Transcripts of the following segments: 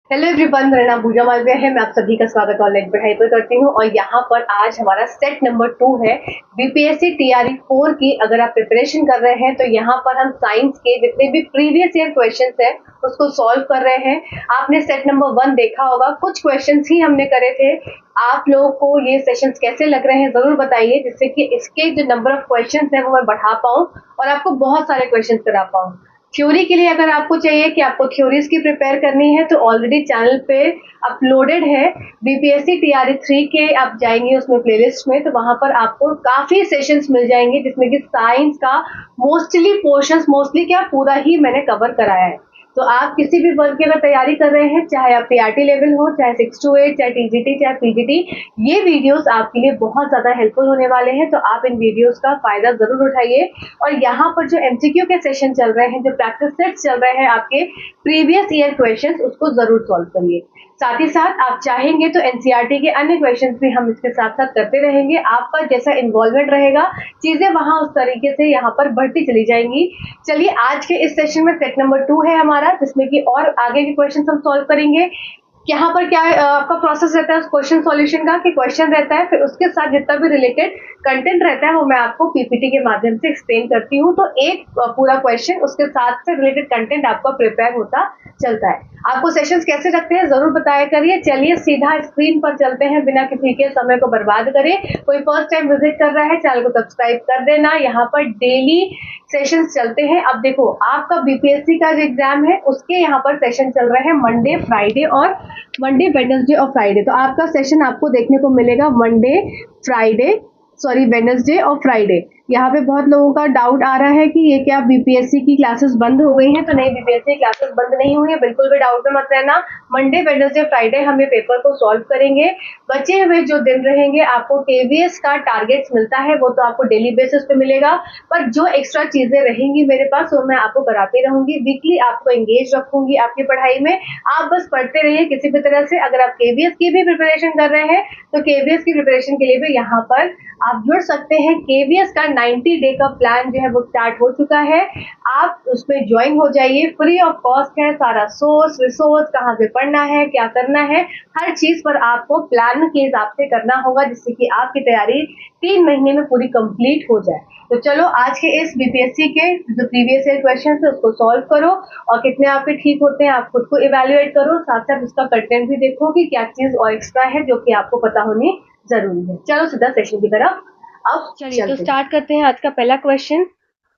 Hello everyone, मेरा नाम पूजा मालविया है। मैं आप सभी का स्वागत ऑनलाइन पढ़ाई पर करती हूँ और यहाँ पर आज हमारा सेट नंबर 2 है बीपीएससी टीआरई 4 की। अगर आप प्रिपरेशन कर रहे हैं तो यहाँ पर हम साइंस के जितने भी प्रीवियस ईयर क्वेश्चंस हैं उसको सॉल्व कर रहे हैं। आपने सेट नंबर 1 देखा होगा, कुछ क्वेश्चंस ही हमने करे थे। आप लोगों को ये सेशंस कैसे लग रहे हैं जरूर बताइए, जिससे कि इसके जो नंबर ऑफ क्वेश्चंस है वो मैं बढ़ा पाऊँ और आपको बहुत सारे क्वेश्चन करा पाऊँ। थ्योरी के लिए अगर आपको चाहिए कि आपको थ्योरीज की प्रिपेयर करनी है तो ऑलरेडी चैनल पे अपलोडेड है बीपीएससी टीआरई 3 के। आप जाएंगे उसमें प्लेलिस्ट में तो वहां पर आपको काफी सेशंस मिल जाएंगे, जिसमें कि साइंस का मोस्टली क्या पूरा ही मैंने कवर कराया है। तो आप किसी भी वर्ग की अगर तैयारी कर रहे हैं, चाहे आप टीआरटी लेवल हो, चाहे 6 to 8, चाहे टीजीटी, चाहे पीजीटी, ये वीडियोस आपके लिए बहुत ज्यादा हेल्पफुल होने वाले हैं। तो आप इन वीडियोस का फायदा जरूर उठाइए और यहाँ पर जो एमसीक्यू के सेशन चल रहे हैं, जो प्रैक्टिस सेट्स चल रहे हैं आपके प्रीवियस ईयर क्वेश्चंस, उसको जरूर सॉल्व करिए। साथ ही साथ आप चाहेंगे तो एनसीईआरटी के अन्य क्वेश्चंस भी हम इसके साथ साथ करते रहेंगे। आपका जैसा इन्वॉल्वमेंट रहेगा, चीजें वहां उस तरीके से यहाँ पर बढ़ती चली जाएंगी। चलिए, आज के इस सेशन में सेट नंबर 2 है हमारा, जिसमें कि और आगे के क्वेश्चन हम सॉल्व करेंगे। यहाँ पर क्या आपका प्रोसेस रहता है क्वेश्चन सॉल्यूशन का, कि क्वेश्चन रहता है, फिर उसके साथ जितना भी रिलेटेड कंटेंट रहता है वो मैं आपको पीपीटी के माध्यम से एक्सप्लेन करती हूँ। तो एक पूरा क्वेश्चन उसके साथ से रिलेटेड कंटेंट आपका प्रिपेयर होता चलता है। आपको सेशंस कैसे रखते हैं जरूर बताया करिए। चलिए सीधा स्क्रीन पर चलते हैं, बिना किसी के समय को बर्बाद करे। कोई फर्स्ट टाइम विजिट कर रहा है, चैनल को सब्सक्राइब कर देना। यहाँ पर डेली सेशंस चलते हैं। अब देखो, आपका बीपीएससी का जो एग्जाम है उसके यहाँ पर सेशन चल रहे हैं मंडे, फ्राइडे और वेडनेसडे और फ्राइडे। तो आपका सेशन आपको देखने को मिलेगा वेडनेसडे और फ्राइडे। यहाँ पे बहुत लोगों का डाउट आ रहा है कि ये क्या बीपीएससी की क्लासेस बंद हो गई हैं। तो नहीं, बीपीएससी क्लासेस बंद नहीं हुई है, बिल्कुल भी डाउट में मत रहना। मंडे, वेडनेसडे, फ्राइडे हम ये पेपर को सॉल्व करेंगे। बचे हुए जो दिन रहेंगे आपको केवीएस का टारगेट्स मिलता है, वो तो आपको डेली बेसिस पे मिलेगा, पर जो एक्स्ट्रा चीजें रहेंगी मेरे पास वो मैं आपको कराती रहूंगी। वीकली आपको एंगेज रखूंगी आपकी पढ़ाई में। आप बस पढ़ते रहिए किसी भी तरह से। अगर आप केवीएस की भी प्रिपरेशन कर रहे हैं तो केवीएस की प्रिपरेशन के लिए भी यहाँ पर आप जुड़ सकते हैं। केवीएस का 90 डे का प्लान जो है वो स्टार्ट हो चुका है। आप उसमें ज्वाइन हो जाइए, फ्री ऑफ कॉस्ट है। सारा सोर्स रिसोर्स, कहाँ से पढ़ना है, क्या करना है, हर चीज पर आपको प्लान के हिसाब से करना होगा, जिससे कि आपकी तैयारी 3 महीने में पूरी कंप्लीट हो जाए। तो चलो, आज के इस बीपीएससी के जो प्रीवियस ईयर क्वेश्चन है उसको सॉल्व करो और कितने आपके ठीक होते हैं आप खुद को इवेल्युएट करो। साथ साथ उसका कंटेंट भी देखो कि क्या चीज और एक्स्ट्रा है जो कि आपको पता होनी जरूरी है। चलो सीधा सेशन की तरफ अब चलिए तो स्टार्ट करते हैं। आज का पहला question,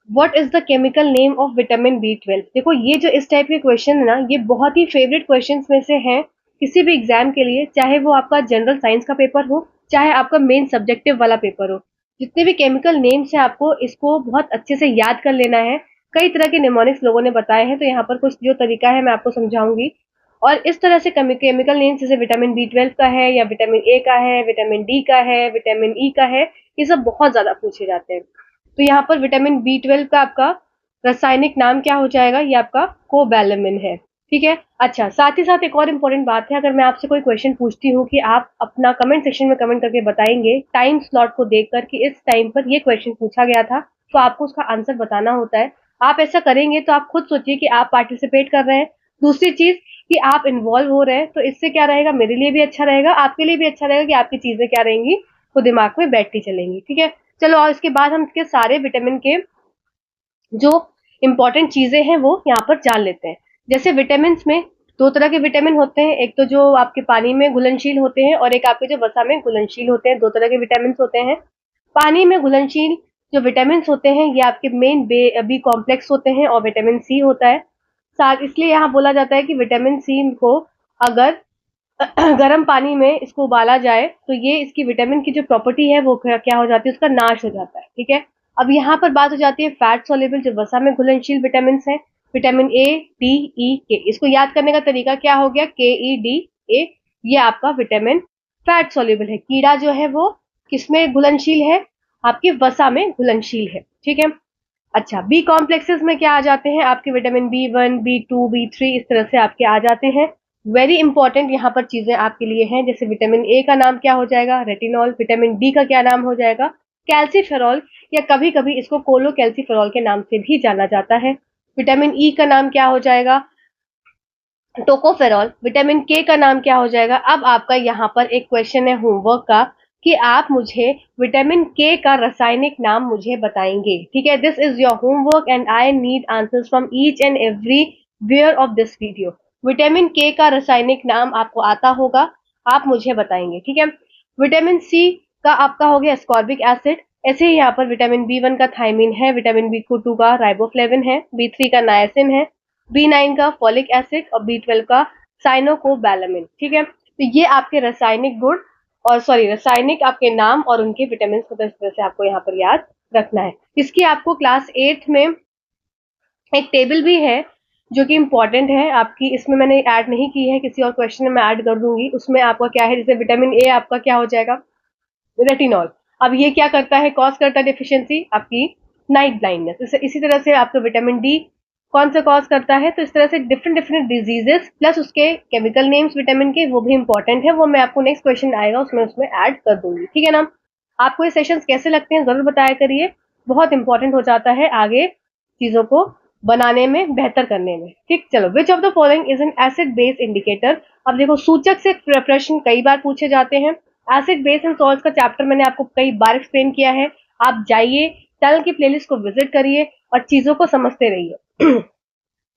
what is the chemical name of vitamin B12? देखो, ये जो इस टाइप के क्वेश्चन है ना, ये बहुत ही फेवरेट क्वेश्चंस में से हैं किसी भी एग्जाम के लिए, चाहे वो आपका जनरल साइंस का पेपर हो, चाहे आपका मेन सब्जेक्टिव वाला पेपर हो। जितने भी केमिकल नेम्स है आपको इसको बहुत अच्छे से याद कर लेना है। कई तरह के निमोनिक्स लोगों ने बताए हैं, तो यहाँ पर कुछ जो तरीका है मैं आपको समझाऊंगी। और इस तरह से केमिकल नेम्स जैसे विटामिन B12 का है, या विटामिन A का है, विटामिन D का है, विटामिन E का है, ये सब बहुत ज्यादा पूछे जाते हैं। तो यहाँ पर विटामिन B12 का आपका रासायनिक नाम क्या हो जाएगा? ये आपका कोबैलेमिन है। ठीक है। अच्छा, साथ ही साथ एक और इम्पोर्टेंट बात है, अगर मैं आपसे कोई क्वेश्चन पूछती हूँ कि आप अपना कमेंट सेक्शन में कमेंट करके बताएंगे टाइम स्लॉट को देखकर कि इस टाइम पर ये क्वेश्चन पूछा गया था, तो आपको उसका आंसर बताना होता है। आप ऐसा करेंगे तो आप खुद सोचिए कि आप पार्टिसिपेट कर रहे हैं। दूसरी चीज कि आप इन्वॉल्व हो रहे हैं, तो इससे क्या रहेगा, मेरे लिए भी अच्छा रहेगा, आपके लिए भी अच्छा रहेगा कि आपकी चीजें क्या रहेंगी, वो दिमाग में बैठती चलेंगी। ठीक है। चलो, और इसके बाद हम इसके सारे विटामिन के जो इम्पोर्टेंट चीजें हैं वो यहाँ पर जान लेते हैं। जैसे विटामिन में 2 तरह के विटामिन होते हैं, एक तो जो आपके पानी में घुलनशील होते हैं और एक आपके जो वसा में घुलनशील होते हैं। 2 तरह के विटामिन होते हैं। पानी में घुलनशील जो विटामिन होते हैं ये आपके मेन बी कॉम्प्लेक्स होते हैं और विटामिन सी होता है। साथ इसलिए यहाँ बोला जाता है कि विटामिन सी को अगर गर्म पानी में इसको उबाला जाए तो ये इसकी विटामिन की जो प्रॉपर्टी है वो क्या हो जाती है, उसका नाश हो जाता है। ठीक है। अब यहाँ पर बात हो जाती है फैट सोल्यूबल जो वसा में घुलनशील विटामिन है। Vitamin A, D, E, K, इसको याद करने का तरीका क्या हो गया, KEDA। ये आपका विटामिन फैट सोल्यूबल है। कीड़ा जो है वो किसमें घुलनशील है, आपके वसा में घुलनशील है। ठीक है। अच्छा, बी कॉम्प्लेक्सेस में क्या आ जाते हैं, आपके विटामिन B1, B2, B3 इस तरह से आपके आ जाते हैं। वेरी इंपॉर्टेंट यहाँ पर चीजें आपके लिए हैं, जैसे विटामिन A का नाम क्या हो जाएगा, रेटिनॉल। विटामिन D का क्या नाम हो जाएगा, कैल्सीफेरॉल, या कभी कभी इसको कोलो कैल्सीफेरॉल के नाम से भी जाना जाता है। विटामिन E का नाम क्या हो जाएगा, टोकोफेरॉल। विटामिन के का नाम क्या हो जाएगा? अब आपका यहाँ पर एक क्वेश्चन है होमवर्क का कि आप मुझे विटामिन के का रासायनिक नाम मुझे बताएंगे। ठीक है, this is your homework and I need answers from each and every where of this video. Vitamin K का रासायनिक नाम आपको आता होगा, आप मुझे बताएंगे। ठीक है, विटामिन सी का आपका हो गया एस्कॉर्बिक एसिड। ऐसे ही यहाँ पर विटामिन बी 1 का थायमिन है, विटामिन बी 2 का राइबोफ्लेविन है, बी 3 का नायसिन है, बी 9 का फॉलिक एसिड और बी 12 का साइनोकोबैलामिन। ठीक है, तो ये आपके रासायनिक गुण और सॉरी रासायनिक आपके नाम और उनके विटामिन को तो इस तरह से आपको यहाँ पर याद रखना है। इसकी आपको क्लास 8 में एक टेबल भी है जो कि इम्पोर्टेंट है आपकी, इसमें मैंने ऐड नहीं की है, किसी और क्वेश्चन में मैं ऐड कर दूंगी। उसमें आपका क्या है, जैसे विटामिन ए आपका क्या हो जाएगा, रेटिनॉल। अब ये क्या करता है, कॉज करता है डिफिशियंसी आपकी नाइट ब्लाइंडनेस। इसी तरह से आपका विटामिन डी कौन सा कॉज करता है, तो इस तरह से डिफरेंट डिफरेंट डिजीजेस प्लस उसके केमिकल नेम्स विटामिन के वो भी इंपॉर्टेंट है, वो मैं आपको नेक्स्ट क्वेश्चन आएगा उसमें ऐड कर दूंगी। ठीक है ना, आपको ये सेशंस कैसे लगते हैं जरूर बताया करिए, बहुत इंपॉर्टेंट हो जाता है आगे चीजों को बनाने में, बेहतर करने में। ठीक, चलो, which of the following is an acid base indicator. अब देखो सूचक से प्रश्न कई बार पूछे जाते हैं। एसिड बेस एंड सॉल्ट्स का चैप्टर मैंने आपको कई बार एक्सप्लेन किया है, आप जाइए टल की प्लेलिस्ट को विजिट करिए और चीजों को समझते रहिए।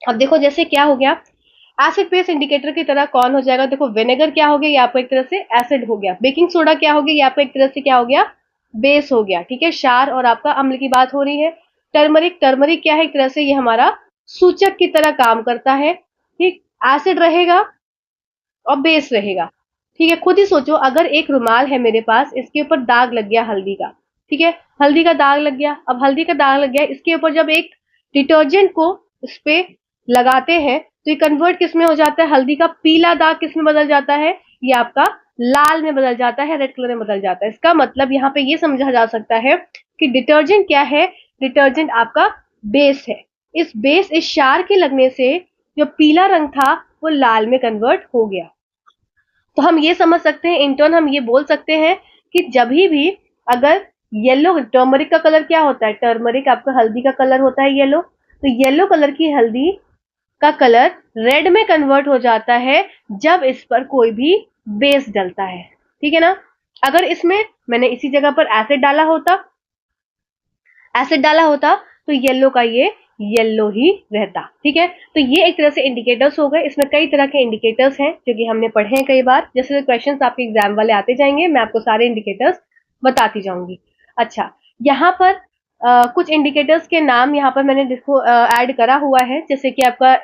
अब देखो जैसे क्या हो गया, एसिड बेस इंडिकेटर की तरह कौन हो जाएगा, देखो विनेगर क्या हो गया, ये आपको एक तरह से एसिड हो गया। बेकिंग सोडा क्या हो गया, ये आपको एक तरह से क्या हो गया, बेस हो गया। ठीक है, क्षार और आपका अम्ल की बात हो रही है। टर्मरिक, टर्मरिक क्या है, एक तरह से ये हमारा सूचक की तरह काम करता है। ठीक, एसिड रहेगा और बेस रहेगा। ठीक है, खुद ही सोचो, अगर एक रुमाल है मेरे पास, इसके ऊपर दाग लग गया हल्दी का। ठीक है, हल्दी का दाग लग गया, अब हल्दी का दाग लग गया, इसके ऊपर जब एक डिटर्जेंट को इस पे लगाते हैं तो ये कन्वर्ट किस में हो जाता है, हल्दी का पीला दाग किस में बदल जाता है, ये आपका लाल में बदल जाता है, रेड कलर में बदल जाता है। इसका मतलब यहाँ पे ये समझा जा सकता है कि डिटर्जेंट क्या है, डिटर्जेंट आपका बेस है। इस बेस, इस क्षार के लगने से जो पीला रंग था वो लाल में कन्वर्ट हो गया। तो हम ये समझ सकते हैं, इंटर्न हम ये बोल सकते हैं कि जब भी अगर येलो, टर्मरिक का कलर क्या होता है, टर्मरिक आपका हल्दी का कलर होता है येलो, तो येलो कलर की हल्दी का कलर रेड में कन्वर्ट हो जाता है जब इस पर कोई भी बेस डलता है। ठीक है ना, अगर इसमें मैंने इसी जगह पर एसिड डाला होता तो येलो का ये येलो ही रहता। ठीक है, तो ये एक तरह से इंडिकेटर्स हो गए। इसमें कई तरह के इंडिकेटर्स हैं जो कि हमने पढ़े हैं कई बार, जैसे क्वेश्चंस आपके एग्जाम वाले आते जाएंगे मैं आपको सारे इंडिकेटर्स बताती जाऊंगी। अच्छा, यहाँ पर कुछ इंडिकेटर्स के नाम यहाँ पर मैंने देखो ऐड करा हुआ है, जैसे कि आपका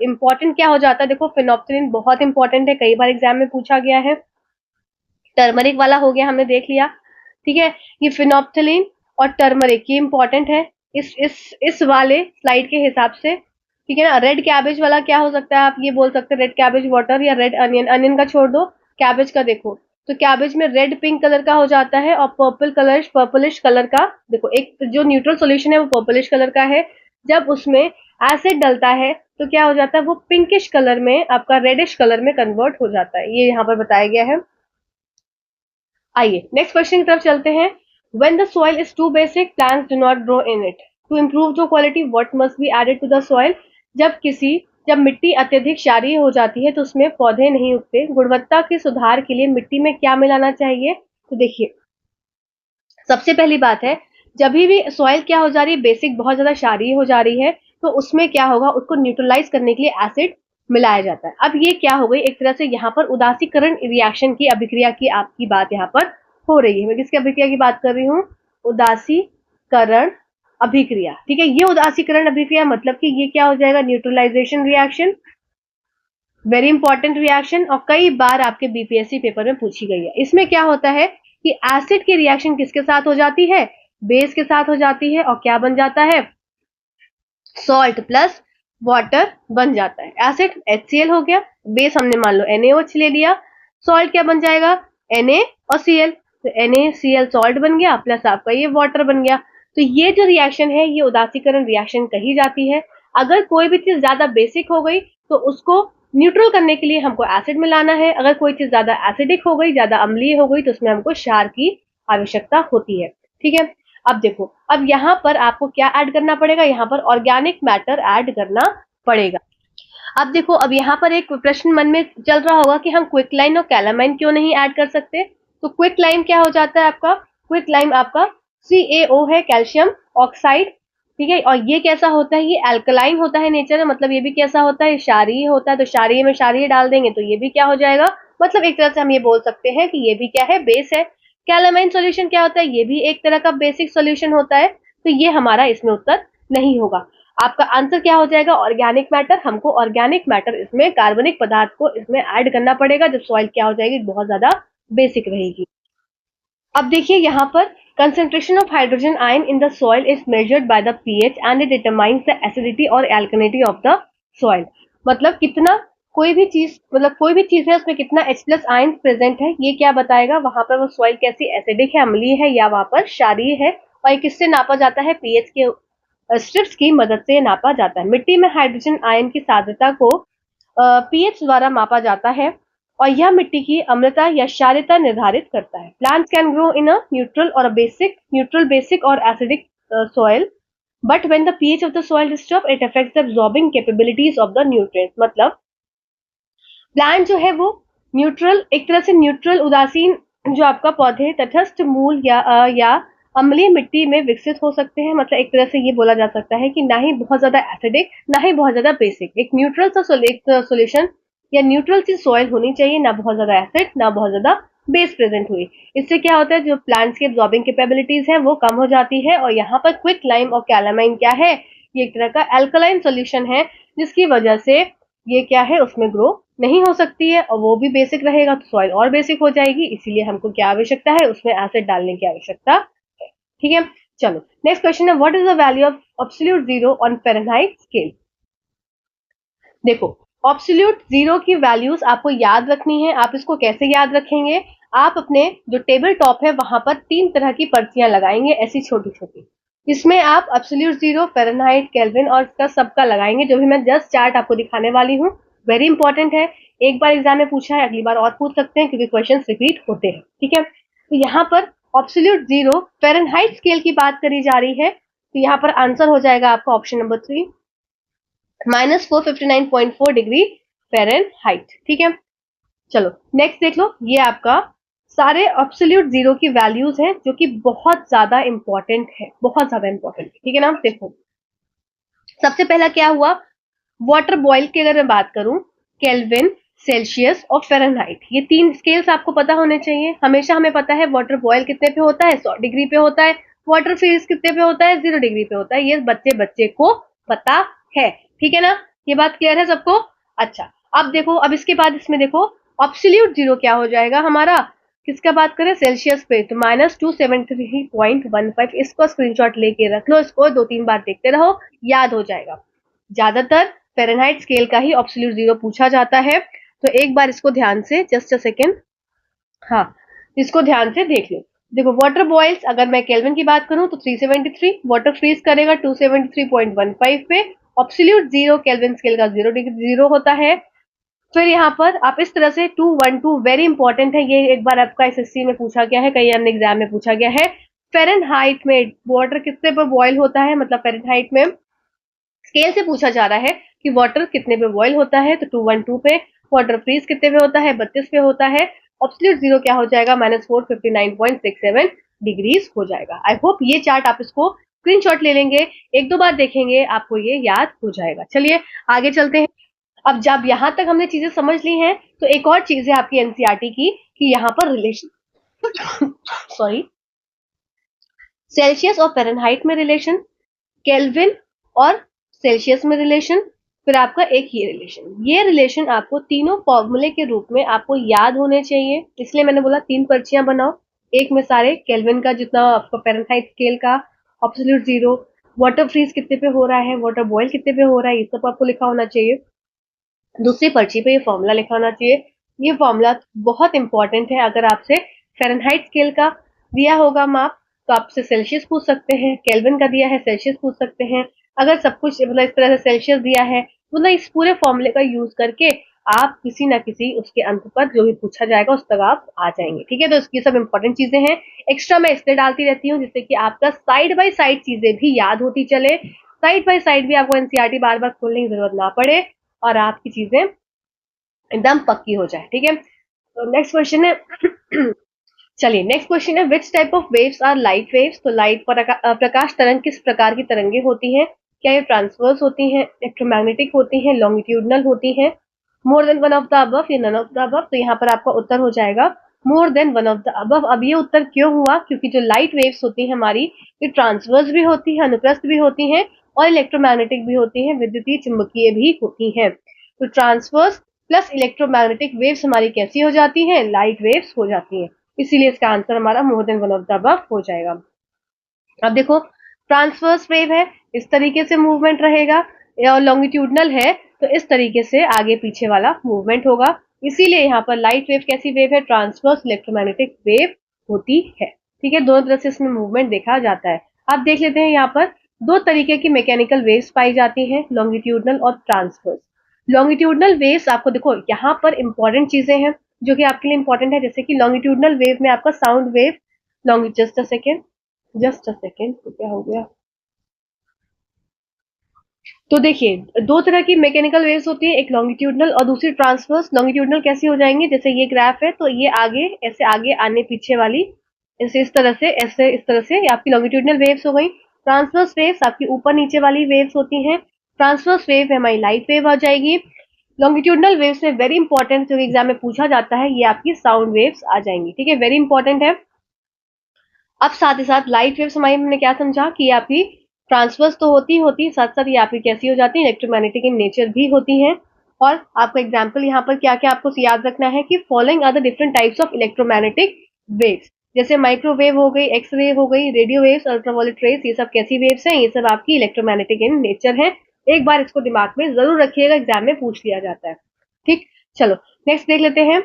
इंपॉर्टेंट क्या हो जाता है, देखो फिनोप्थलीन बहुत इंपॉर्टेंट है, कई बार एग्जाम में पूछा गया है। टर्मरिक वाला हो गया, हमने देख लिया। ठीक है, ये फिनोप्थलीन और टर्मरिक ये इंपॉर्टेंट है इस वाले स्लाइड के हिसाब से। ठीक है ना, रेड कैबेज वाला क्या हो सकता है, आप ये बोल सकते हैं रेड कैबेज वाटर या रेड अनियन। अनियन का छोड़ दो, कैबेज का देखो, तो कैबेज में रेड पिंक कलर का हो जाता है और पर्पलिश कलर का, देखो एक जो न्यूट्रल सॉल्यूशन है वो पर्पलिश कलर का है, जब उसमें एसिड डलता है तो क्या हो जाता है, वो पिंकिश कलर में, आपका रेडिश कलर में कन्वर्ट हो जाता है, ये यहाँ पर बताया गया है। आइए नेक्स्ट क्वेश्चन की तरफ चलते हैं। When the soil is too basic, plants do not grow in it. To improve the quality, what must be added to the soil? जब मिट्टी अत्यधिक क्षारीय हो जाती है तो उसमें पौधे नहीं उगते। गुणवत्ता के सुधार के लिए मिट्टी में क्या मिलाना चाहिए? तो देखिए, सबसे पहली बात है, जब भी सॉइल क्या हो जा रही है, बेसिक बहुत ज्यादा क्षारीय हो जा रही है, तो उसमें क्या होगा, उसको न्यूट्रलाइज करने के लिए एसिड मिलाया जाता है। अब ये क्या हो गई, एक तरह से यहाँ पर उदासीकरण रिएक्शन की, अभिक्रिया की आपकी बात यहाँ पर हो रही है। मैं किसकी अभिक्रिया की बात कर रही हूँ, उदासीकरण अभिक्रिया। ठीक है, ये उदासीकरण अभिक्रिया मतलब कि ये क्या हो जाएगा, neutralization reaction, very important reaction, और कई बार आपके बीपीएससी पेपर में पूछी गई है। इसमें क्या होता है कि एसिड की रिएक्शन किसके साथ हो जाती है, बेस के साथ हो जाती है, और क्या बन जाता है, सॉल्ट प्लस वाटर बन जाता है। एसिड HCl हो गया, बेस हमने मान लो NaOH ले लिया, सॉल्ट क्या बन जाएगा, Na और Cl, तो NaCl सॉल्ट बन गया प्लस आपका ये वाटर बन गया। तो ये जो रिएक्शन है ये उदासीकरण रिएक्शन कही जाती है। अगर कोई भी चीज ज्यादा बेसिक हो गई तो उसको न्यूट्रल करने के लिए हमको एसिड मिलाना है, अगर कोई चीज ज्यादा एसिडिक हो गई, ज्यादा अम्लीय हो गई, तो उसमें हमको क्षार की आवश्यकता होती है। ठीक है, अब देखो, अब यहाँ पर आपको क्या ऐड करना पड़ेगा, यहाँ पर ऑर्गेनिक मैटर ऐड करना पड़ेगा। अब देखो, अब यहाँ पर एक प्रश्न मन में चल रहा होगा कि हम क्विकलाइन और कैलामाइन क्यों नहीं ऐड कर सकते। तो क्विकलाइन क्या हो जाता है आपका, क्विकलाइन आपका CaO है, कैल्शियम ऑक्साइड, ठीक है। और ये कैसा होता है, ये अल्कलाइन होता है नेचर में, मतलब ये भी कैसा होता है, क्षारीय होता है। तो क्षारीय में क्षारीय डाल देंगे तो ये भी क्या हो जाएगा, मतलब एक तरह से हम ये बोल सकते हैं कि ये भी क्या है, बेस है। कैलामाइन सॉल्यूशन क्या होता है, ये भी एक तरह का बेसिक सॉल्यूशन होता है। तो ये हमारा इसमें उत्तर नहीं होगा। आपका आंसर क्या हो जाएगा, ऑर्गेनिक मैटर। हमको ऑर्गेनिक मैटर इसमें कार्बनिक पदार्थ को इसमें ऐड करना पड़ेगा जब सॉइल क्या हो जाएगी, बहुत ज्यादा बेसिक रहेगी। अब देखिए यहाँ पर concentration of hydrogen ion in the soil is measured by the pH and it determines the acidity और एल्कलिनिटी ऑफ द सॉइल। मतलब कितना, कोई भी चीज, मतलब कोई भी चीज है उसमें कितना H प्लस आयन प्रेजेंट है, ये क्या बताएगा वहां पर वो सॉइल कैसी एसिडिक है, अम्लीय है, या वहां पर क्षारीय है। और ये किससे नापा जाता है, पीएच के स्ट्रिप्स की मदद से नापा जाता है। मिट्टी में हाइड्रोजन आयन की सांद्रता को पीएच द्वारा मापा जाता है और यह मिट्टी की अम्लता या क्षारीयता निर्धारित करता है। Plants can grow in a neutral basic और acidic soil, but when the pH of the soil disturb it affects the absorbing capabilities of the nutrients. मतलब प्लांट जो है वो न्यूट्रल, एक तरह से न्यूट्रल उदासीन जो आपका पौधे तटस्थ मूल या अम्लीय मिट्टी में विकसित हो सकते हैं। मतलब एक तरह से ये बोला जा सकता है कि ना ही बहुत ज्यादा एसिडिक ना ही बहुत ज्यादा बेसिक, एक न्यूट्रल सा सोल्यूशन या न्यूट्रल सी सॉइल होनी चाहिए, ना बहुत ज्यादा एसिड ना बहुत ज्यादा बेस प्रेजेंट हुई। इससे क्या होता है, जो प्लांट्स की एब्जॉर्बिंग कैपेबिलिटीज है वो कम हो जाती है। और यहाँ पर क्विक लाइम और कैलामाइन क्या है, ये एक तरह का एल्कलाइन सोल्यूशन है, जिसकी वजह से ये क्या है, उसमें ग्रो नहीं हो सकती है। और वो भी बेसिक रहेगा तो सॉइल और बेसिक हो जाएगी। इसीलिए हमको क्या आवश्यकता है, उसमें एसिड डालने की आवश्यकता है। ठीक है, चलो नेक्स्ट क्वेश्चन है, what is the value of absolute zero on Fahrenheit scale. देखो, एब्सोल्यूट जीरो की वैल्यूज आपको याद रखनी है। आप इसको कैसे याद रखेंगे, आप अपने जो टेबल टॉप है वहां पर 3 तरह की पर्चियां लगाएंगे, ऐसी छोटी छोटी। इसमें आप एब्सोल्यूट जीरो, फ़ारेनहाइट, केल्विन और इसका सबका लगाएंगे, जो भी मैं जस्ट चार्ट आपको दिखाने वाली हूँ। वेरी इंपॉर्टेंट है, एक बार एग्जाम में पूछा है, अगली बार और पूछ सकते हैं क्योंकि क्वेश्चन रिपीट होते हैं। ठीक है, तो यहाँ पर एब्सोल्यूट जीरो फ़ारेनहाइट स्केल की बात करी जा रही है। तो यहाँ पर आंसर हो जाएगा आपका ऑप्शन नंबर 3, -459.4 डिग्री फ़ारेनहाइट। ठीक है, चलो नेक्स्ट देख लो। ये आपका सारे एब्सोल्यूट जीरो की वैल्यूज हैं जो कि बहुत ज्यादा इंपॉर्टेंट है, बहुत ज्यादा इंपॉर्टेंट है। ठीक है ना, देखो सबसे पहला क्या हुआ, वाटर बॉयल की अगर मैं बात करूं, केल्विन, सेल्सियस और फ़ारेनहाइट, ये 3 स्केल्स आपको पता होने चाहिए। हमेशा हमें पता है वाटर बॉयल कितने पे होता है, 100 डिग्री पे होता है। वाटर फ्रीज कितने पे होता है, 0 डिग्री पे होता है। ये बच्चे बच्चे को पता है। ठीक है ना, ये बात क्लियर है सबको। अच्छा, अब देखो, अब इसके बाद इसमें देखो एब्सोल्यूट जीरो क्या हो जाएगा हमारा, किसका बात करें, सेल्सियस पे, तो -273.15। इसको स्क्रीनशॉट लेके रख लो, इसको 2-3 बार देखते रहो, याद हो जाएगा। ज्यादातर फ़ारेनहाइट स्केल का ही एब्सोल्यूट जीरो पूछा जाता है। तो एक बार इसको ध्यान से, जस्ट अ सेकेंड, हाँ इसको ध्यान से देख लो। देखो वाटर बॉयल्स, अगर मैं केल्विन की बात करूं तो 373, वाटर फ्रीज करेगा 273.15 पे। एब्सोल्यूट जीरो केल्विन स्केल का 0 डिग्री 0 होता है। फिर यहाँ पर आप इस तरह से 212, वेरी इंपॉर्टेंट है ये, एक बार आपका एसएससी में पूछा गया है, कई अन्य एग्जाम में पूछा गया है। फ़ारेनहाइट में वाटर कितने पर बॉयल होता है, मतलब फ़ारेनहाइट में स्केल से पूछा जा रहा है कि वाटर कितने पे बॉयल होता है, तो 212 पे। वाटर फ्रीज कितने पे होता है, 32 पे होता है। एब्सोल्यूट जीरो क्या हो जाएगा, -459.67 डिग्रीज हो जाएगा। आई होप ये चार्ट आप इसको स्क्रीनशॉट ले लेंगे, 1-2 बार देखेंगे, आपको ये याद हो जाएगा। चलिए आगे चलते हैं। अब जब यहाँ तक हमने चीजें समझ ली हैं, तो एक और चीज है आपकी एनसीईआरटी की, कि यहाँ पर रिलेशन सॉरी, सेल्सियस और फ़ारेनहाइट में रिलेशन, केल्विन और सेल्सियस में रिलेशन, फिर आपका एक ये रिलेशन आपको तीनों फॉर्मूले के रूप में आपको याद होने चाहिए। इसलिए मैंने बोला 3 पर्चियां बनाओ, एक में सारे केल्विन का जितना आपका फ़ारेनहाइट स्केल का, एब्सोल्यूट जीरो, वाटर फ्रीज कितने पे हो रहा है, वाटर बॉयल कितने पे हो रहा है, ये सब आपको लिखा होना चाहिए। दूसरी पर्ची पे ये फॉर्मूला लिखा होना चाहिए। ये फॉर्मूला बहुत इंपॉर्टेंट है। अगर आपसे फ़ारेनहाइट स्केल का दिया होगा माप, तो आपसे सेल्सियस पूछ सकते हैं, केल्विन का दिया है सेल्सियस पूछ सकते हैं। अगर सब कुछ मतलब इस तरह से सेल्सियस दिया है, मतलब इस पूरे फॉर्मूले का यूज करके आप किसी ना किसी उसके अंत पर जो भी पूछा जाएगा उस तक आप आ जाएंगे। ठीक है, तो ये सब इंपॉर्टेंट चीजें हैं। एक्स्ट्रा मैं इसलिए डालती रहती हूँ जिससे कि आपका साइड बाय साइड चीजें भी याद होती चले, साइड बाय साइड भी आपको एनसीईआरटी बार बार खोलने की जरूरत ना पड़े। और आपकी चीजें एकदम पक्की हो जाए। ठीक है, तो नेक्स्ट क्वेश्चन है चलिए नेक्स्ट क्वेश्चन है, which type of waves are light waves. तो लाइट प्रकाश तरंग किस प्रकार की तरंगे होती हैं? क्या ये ट्रांसवर्स होती हैं, इलेक्ट्रोमैग्नेटिक होती हैं, लॉन्गिट्यूडनल होती हैं, more than one of the above या नन ऑफ द अबव? तो यहाँ पर आपका उत्तर हो जाएगा more than one of the above. अब ये उत्तर क्यों हुआ? क्योंकि जो लाइट वेव्स होती है हमारी, ये ट्रांसवर्स भी होती है, अनुप्रस्थ भी होती हैं और इलेक्ट्रोमैग्नेटिक भी होती हैं, विद्युतीय चुंबकीय भी होती हैं। तो ट्रांसवर्स प्लस इलेक्ट्रोमैग्नेटिक वेव्स हमारी कैसी हो जाती हैं? लाइट वेव्स हो जाती हैं। इसीलिए इसका आंसर हमारा more than one of the above हो जाएगा। अब देखो, ट्रांसवर्स वेव है, इस तरीके से मूवमेंट रहेगा, और लॉन्गिट्यूडनल है तो इस तरीके से आगे पीछे वाला मूवमेंट होगा। इसीलिए यहाँ पर लाइट वेव कैसी वेव है? ट्रांसवर्स इलेक्ट्रोमैग्नेटिक वेव होती है। ठीक है, दोनों तरह से इसमें मूवमेंट देखा जाता है। अब देख लेते हैं, यहाँ पर दो तरीके की मैकेनिकल वेव्स पाई जाती हैं, लॉन्गिट्यूडनल और ट्रांसवर्स। लॉन्गिट्यूडनल वेव्स आपको देखो यहाँ पर इंपॉर्टेंट चीजें हैं जो कि आपके लिए इंपॉर्टेंट है, जैसे कि लॉन्गिट्यूडनल वेव में आपका sound wave, long just a second, तो क्या हो गया? तो देखिए, दो तरह की मैकेनिकल वेव्स होती है, एक लॉन्गिट्यूडनल और दूसरी ट्रांसवर्स। लॉन्गिट्यूडनल कैसी हो जाएंगी? जैसे ये ग्राफ है तो ये आगे ऐसे आगे आने पीछे वाली, ऐसे इस तरह से, ऐसे इस तरह से, ये आपकी लॉन्गिट्यूडनल वेव्स हो गई। ट्रांसवर्स वेव्स आपकी ऊपर नीचे वाली वेव्स होती हैं। ट्रांसवर्स वेव हमारी लाइट वेव आ जाएगी। लॉन्गिट्यूडनल वेव्स में वेरी इंपॉर्टेंट, जो एग्जाम में पूछा जाता है, ये आपकी साउंड वेव्स आ जाएंगी। ठीक है, वेरी इंपॉर्टेंट है। अब साथ ही साथ लाइट वेव्स हमारी, हमने क्या समझा कि ये आपकी ट्रांसवर्स तो होती साथ साथ ये आपकी कैसी हो जाती है? इलेक्ट्रोमैग्नेटिक इन नेचर भी होती हैं। और आपका एग्जाम्पल यहाँ पर क्या क्या आपको याद रखना है कि following are the different types of electromagnetic waves. जैसे माइक्रोवेव हो गई, एक्स रे हो गई, रेडियो वेव्स, अल्ट्रावायलेट रेज, ये सब कैसी वेव्स हैं? ये सब आपकी इलेक्ट्रोमैग्नेटिक इन नेचर है। एक बार इसको दिमाग में जरूर रखिएगा, एग्जाम में पूछ लिया जाता है। ठीक, चलो नेक्स्ट देख लेते हैं।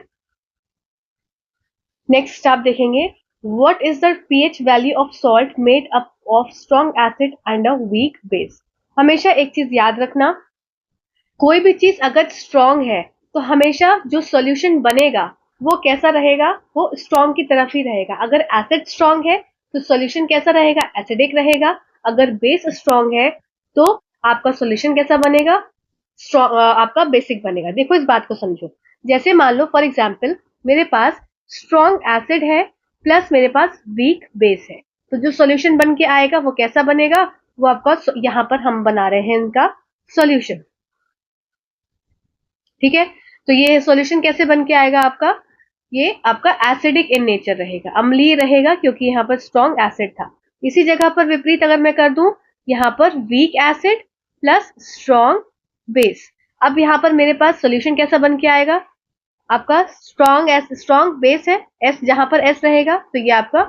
नेक्स्ट आप देखेंगे, what is the pH value of salt made up of strong acid and a weak base? हमेशा एक चीज याद रखना, कोई भी चीज अगर स्ट्रॉन्ग है तो हमेशा जो सॉल्यूशन बनेगा वो कैसा रहेगा? वो स्ट्रॉन्ग की तरफ ही रहेगा। अगर एसिड स्ट्रॉन्ग है तो सॉल्यूशन कैसा रहेगा? एसिडिक रहेगा। अगर बेस स्ट्रॉन्ग है तो आपका सॉल्यूशन कैसा बनेगा? आपका बेसिक बनेगा। देखो इस बात को समझो, जैसे मान लो फॉर एग्जाम्पल मेरे पास स्ट्रॉन्ग एसिड है प्लस मेरे पास वीक बेस है, तो जो सॉल्यूशन बन के आएगा वो कैसा बनेगा? वो आपका, यहाँ पर हम बना रहे हैं इनका सॉल्यूशन। ठीक है, तो ये सॉल्यूशन कैसे बन के आएगा आपका? ये आपका एसिडिक इन नेचर रहेगा, अम्लीय रहेगा, क्योंकि यहाँ पर स्ट्रॉन्ग एसिड था। इसी जगह पर विपरीत अगर मैं कर दूं, यहाँ पर weak acid plus strong base, अब यहाँ पर मेरे पास सॉल्यूशन कैसा बन के आएगा? आपका स्ट्रॉन्ग बेस है, एस जहां पर एस रहेगा तो ये आपका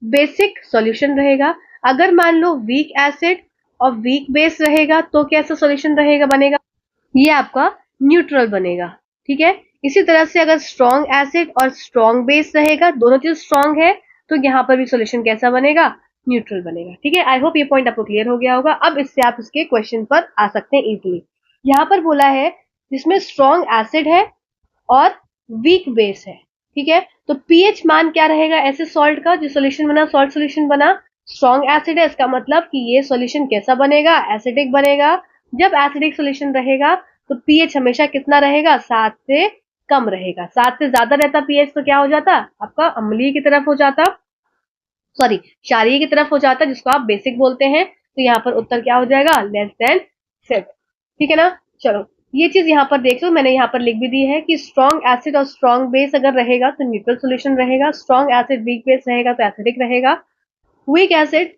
बेसिक सॉल्यूशन रहेगा। अगर मान लो वीक एसिड और वीक बेस रहेगा तो कैसा सॉल्यूशन रहेगा, बनेगा? ये आपका न्यूट्रल बनेगा। ठीक है, इसी तरह से अगर स्ट्रॉन्ग एसिड और स्ट्रॉन्ग बेस रहेगा, दोनों चीज स्ट्रॉन्ग है, तो यहाँ पर भी सॉल्यूशन कैसा बनेगा? न्यूट्रल बनेगा। ठीक है, आई होप ये पॉइंट आपको क्लियर हो गया होगा। अब इससे आप इसके क्वेश्चन पर आ सकते हैं इजीली। यहाँ पर बोला है जिसमें स्ट्रॉन्ग एसिड है और वीक बेस है। ठीक है, तो पीएच मान क्या रहेगा ऐसे सॉल्ट का? जो सॉल्यूशन बना, सॉल्ट सॉल्यूशन बना, स्ट्रॉन्ग एसिड है, इसका मतलब कि ये सॉल्यूशन कैसा बनेगा? एसिडिक बनेगा। जब एसिडिक सॉल्यूशन रहेगा तो पीएच हमेशा कितना रहेगा? 7 से कम रहेगा। 7 से ज्यादा रहता पीएच तो क्या हो जाता? आपका अम्लीय की तरफ हो जाता, सॉरी क्षारीय की तरफ हो जाता, जिसको आप बेसिक बोलते हैं। तो यहाँ पर उत्तर क्या हो जाएगा? Less than 7। ठीक है ना, चलो ये चीज यहाँ पर देख लो, मैंने यहाँ पर लिख भी दी है कि स्ट्रॉन्ग एसिड और स्ट्रॉन्ग बेस अगर रहेगा तो न्यूट्रल सॉल्यूशन रहेगा, स्ट्रॉन्ग एसिड वीक बेस रहेगा तो एसिडिक रहेगा, वीक एसिड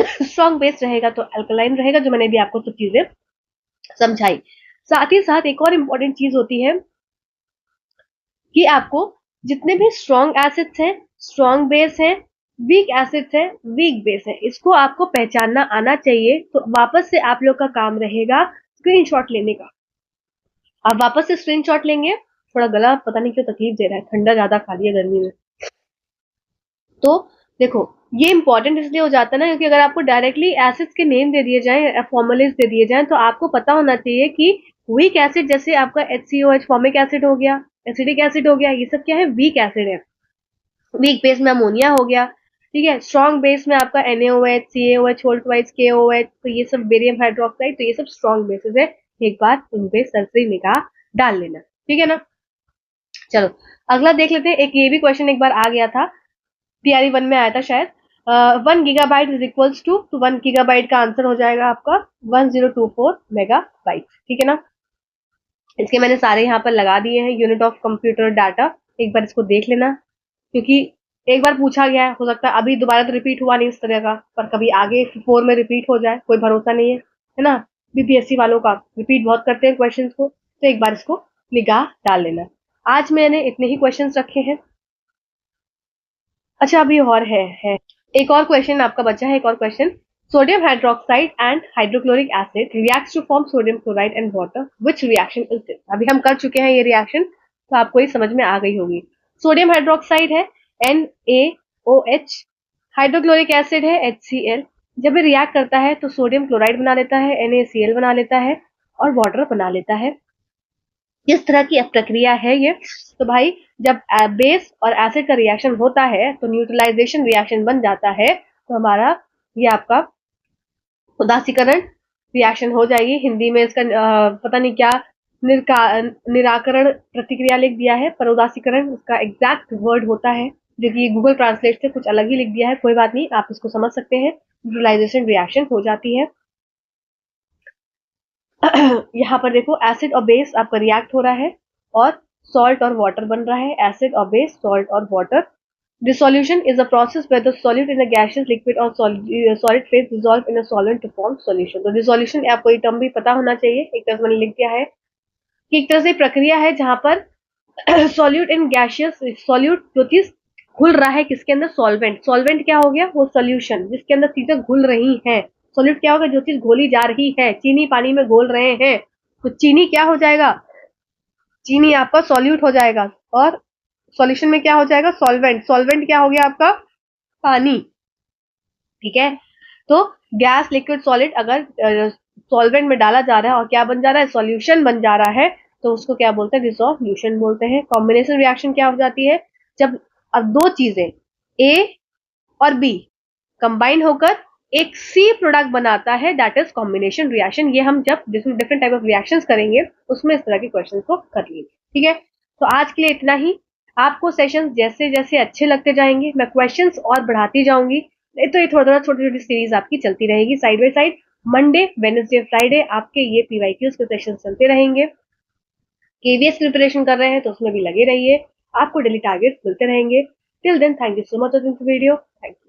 स्ट्रॉन्ग बेस रहेगा तो अल्कलाइन रहेगा, जो मैंने भी आपको सब चीजें समझाई। साथ ही साथ एक और इम्पोर्टेंट चीज होती है कि आपको जितने भी स्ट्रॉन्ग एसिड्स हैं, स्ट्रॉन्ग बेस है, वीक एसिड्स है, वीक बेस है, इसको आपको पहचानना आना चाहिए। तो वापस से आप लोग का काम रहेगा स्क्रीनशॉट लेने का। आप वापस से स्क्रीनशॉट लेंगे, थोड़ा गला पता नहीं क्यों तकलीफ दे रहा है, ठंडा ज्यादा खा लिया गर्मी में। तो देखो ये इंपॉर्टेंट इसलिए हो जाता है ना, क्योंकि अगर आपको डायरेक्टली एसिड्स के नेम दे दिए जाए, फॉर्मुलेज दे दिए जाए, तो आपको पता होना चाहिए कि वीक एसिड जैसे आपका HCOH फॉर्मिक एसिड हो गया, एसिडिक एसिड हो गया, ये सब क्या है? वीक एसिड है। वीक बेस में अमोनिया हो गया। ठीक है, स्ट्रॉन्ग बेस में आपका NaOH, CaOH, Holt wise KOH, तो ये सब बेरियम हाइड्रोक्साइड, तो ये सब स्ट्रॉन्ग बेसिस है। एक बार इन पे सरसरी निगाह डाल लेना, ठीक है ना। चलो अगला देख लेते हैं। एक ये भी क्वेश्चन एक बार आ गया था, टीआरई 1 में आया था शायद। 1 गीगाबाइट इज इक्वल्स टू, तो 1 गीगाबाइट का आंसर हो जाएगा आपका 1024 मेगाबाइट, ठीक है ना। इसके मैंने सारे यहाँ पर लगा दिए हैं, यूनिट ऑफ कंप्यूटर डाटा। एक बार इसको देख लेना, क्योंकि एक बार पूछा गया है, हो सकता है अभी दोबारा तो रिपीट हुआ नहीं इस तरह का, पर कभी आगे 4 में रिपीट हो जाए, कोई भरोसा नहीं है ना। बीपीएससी वालों का रिपीट बहुत करते हैं क्वेश्चंस को, तो एक बार इसको निगाह डाल लेना। आज मैंने इतने ही क्वेश्चंस रखे हैं। अच्छा अभी और है एक और क्वेश्चन आपका बचा है, एक और question. Sodium hydroxide and hydrochloric acid reacts to form sodium chloride and water, which reaction is this. अभी हम कर चुके हैं ये रिएक्शन, तो आपको ये समझ में आ गई होगी। सोडियम हाइड्रोक्साइड है NaOH, हाइड्रोक्लोरिक एसिड है HCl। जब ये रिएक्ट करता है तो सोडियम क्लोराइड बना लेता है, NaCl बना लेता है और वाटर बना लेता है। किस तरह की प्रक्रिया है ये? तो भाई जब बेस और एसिड का रिएक्शन होता है तो न्यूट्रलाइजेशन रिएक्शन बन जाता है, तो हमारा ये आपका उदासीकरण रिएक्शन हो जाएगी। हिंदी में इसका पता नहीं क्या निराकरण प्रतिक्रिया लिख दिया है, पर उदासीकरण उसका एग्जैक्ट वर्ड होता है, जो कि गूगल ट्रांसलेट से कुछ अलग ही लिख दिया है। कोई बात नहीं, आप इसको समझ सकते हैं। न्यूट्रलाइजेशन रिएक्शन हो जाती है। यहाँ पर देखो एसिड और बेस आपका रिएक्ट हो रहा है और सॉल्ट और वाटर बन रहा है। एसिड और बेस, सॉल्ट और water. Dissolution is a process where the solute in a gaseous, liquid or solid phase dissolve in a solvent to form solution। तो डिसोल्यूशन आपको ये टर्म भी पता होना चाहिए, एक तरह से मैंने लिख दिया है कि एक तरह से प्रक्रिया है जहां पर सॉल्यूट इन गैसियस, सॉल्यूट जो चीज घुल रहा है किसके अंदर, सॉल्वेंट। सॉल्वेंट क्या हो गया, वो सोल्यूशन जिसके अंदर चीजें घुल रही हैं। सॉल्यूट क्या होगा, जो चीज घोली जा रही है। चीनी पानी में घोल रहे हैं तो चीनी क्या हो जाएगा, चीनी आपका सॉल्यूट हो जाएगा। और सॉल्यूशन में क्या हो जाएगा, सॉल्वेंट। सॉल्वेंट क्या हो गया आपका, पानी, ठीक है। तो गैस, लिक्विड, सॉलिड अगर सॉल्वेंट में डाला जा रहा है और क्या बन जा रहा है, सॉल्यूशन बन जा रहा है, तो उसको क्या बोलते हैं, डिसोल्यूशन बोलते हैं। कॉम्बिनेशन रिएक्शन क्या हो जाती है, जब अब दो चीजें ए और बी कंबाइन होकर एक सी प्रोडक्ट बनाता है, दैट इज कॉम्बिनेशन रिएक्शन। ये हम जब डिफरेंट टाइप ऑफ रिएक्शंस करेंगे उसमें इस तरह के क्वेश्चन को कर लेंगे, ठीक है। तो आज के लिए इतना ही। आपको सेशंस जैसे जैसे अच्छे लगते जाएंगे मैं क्वेश्चंस और बढ़ाती जाऊंगी, नहीं तो ये थोड़ा थोड़ा छोटी छोटी सीरीज आपकी चलती रहेगी side by side. Monday, Wednesday, Friday आपके ये पीवाईक्यूज के सेशन चलते रहेंगे। केवीएस प्रिपरेशन कर रहे हैं तो उसमें भी लगे रहिए, आपको डेली टारगेट्स मिलते रहेंगे। Till then thank you so much for this video. Thank you.